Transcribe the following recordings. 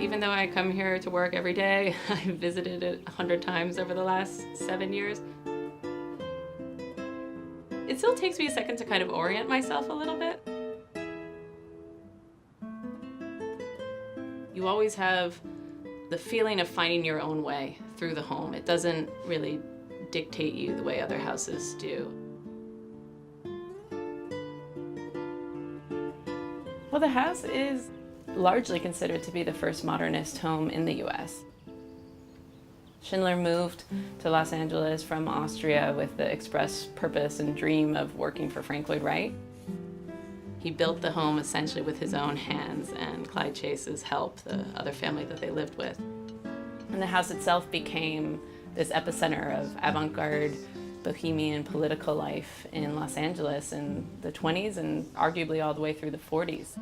Even though I come here to work every day, I've visited it 100 times over the last 7 years. It still takes me a second to kind of orient myself a little bit. You always have the feeling of finding your own way through the home. It doesn't really dictate you the way other houses do. Well, the house is largely considered to be the first modernist home in the US. Schindler moved to Los Angeles from Austria with the express purpose and dream of working for Frank Lloyd Wright. He built the home essentially with his own hands and Clyde Chase's help, the other family that they lived with. And the house itself became this epicenter of avant-garde, bohemian political life in Los Angeles in the 20s and arguably all the way through the 40s.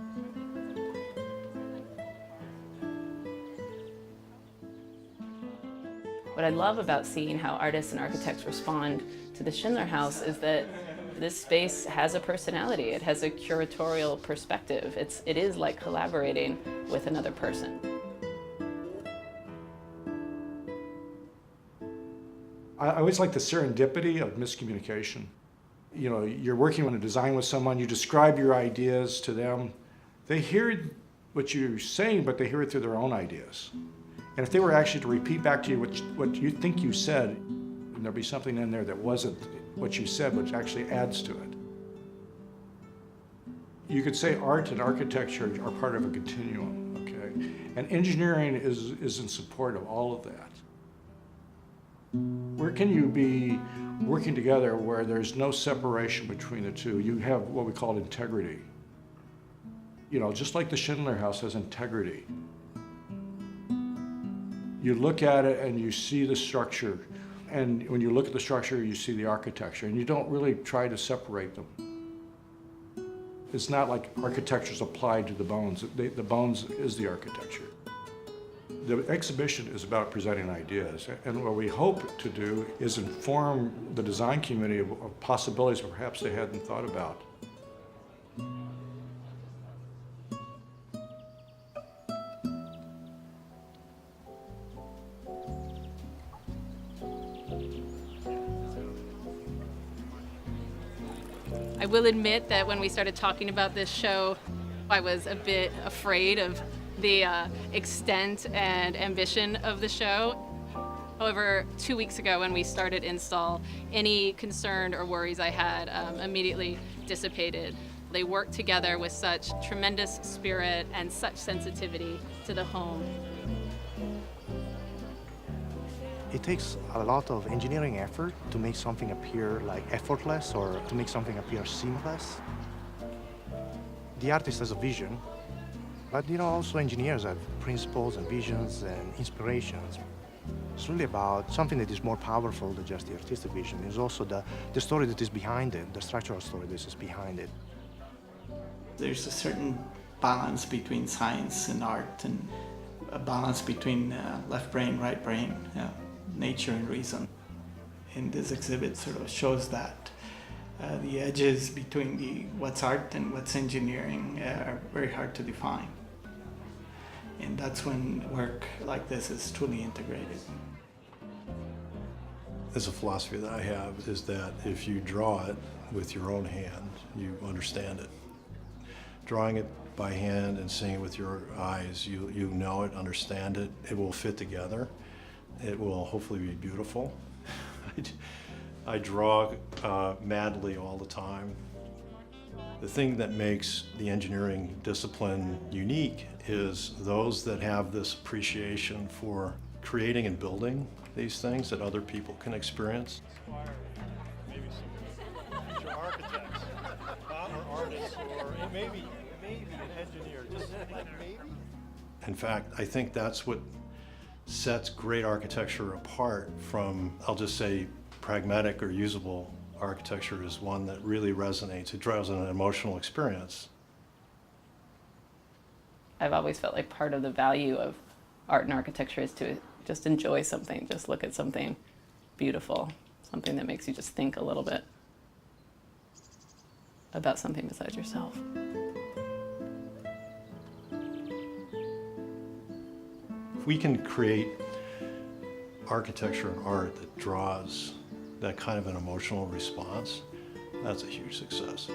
What I love about seeing how artists and architects respond to the Schindler House is that this space has a personality. It has a curatorial perspective. It is like collaborating with another person. I always like the serendipity of miscommunication. You know, you're working on a design with someone, you describe your ideas to them. They hear what you're saying, but they hear it through their own ideas. And if they were actually to repeat back to you what you think you said, there'd be something in there that wasn't what you said, which actually adds to it. You could say art and architecture are part of a continuum, okay? And engineering is in support of all of that. Where can you be working together where there's no separation between the two? You have what we call integrity. You know, just like the Schindler House has integrity. You look at it and you see the structure. And when you look at the structure, you see the architecture. And you don't really try to separate them. It's not like architecture's applied to the bones. The bones is the architecture. The exhibition is about presenting ideas. And what we hope to do is inform the design community of possibilities that perhaps they hadn't thought about. I will admit that when we started talking about this show, I was a bit afraid of the extent and ambition of the show. However, 2 weeks ago when we started install, any concern or worries I had immediately dissipated. They worked together with such tremendous spirit and such sensitivity to the home. It takes a lot of engineering effort to make something appear like effortless or to make something appear seamless. The artist has a vision, but also engineers have principles and visions and inspirations. It's really about something that is more powerful than just the artistic vision. It's also the story that is behind it, the structural story that is behind it. There's a certain balance between science and art, and a balance between left brain, right brain, nature and reason. And this exhibit sort of shows that. The edges between what's art and what's engineering are very hard to define. And that's when work like this is truly integrated. There's a philosophy that I have is that if you draw it with your own hand, you understand it. Drawing it by hand and seeing it with your eyes, you know it, understand it, it will fit together. It will hopefully be beautiful. I draw madly all the time. The thing that makes the engineering discipline unique is those that have this appreciation for creating and building these things that other people can experience. Maybe some future architects, or artists, or maybe an engineer, just like maybe. In fact, I think that's what sets great architecture apart from, I'll just say, pragmatic or usable architecture is one that really resonates. It drives an emotional experience. I've always felt like part of the value of art and architecture is to just enjoy something, just look at something beautiful, something that makes you just think a little bit about something besides yourself. If we can create architecture and art that draws that kind of an emotional response, that's a huge success.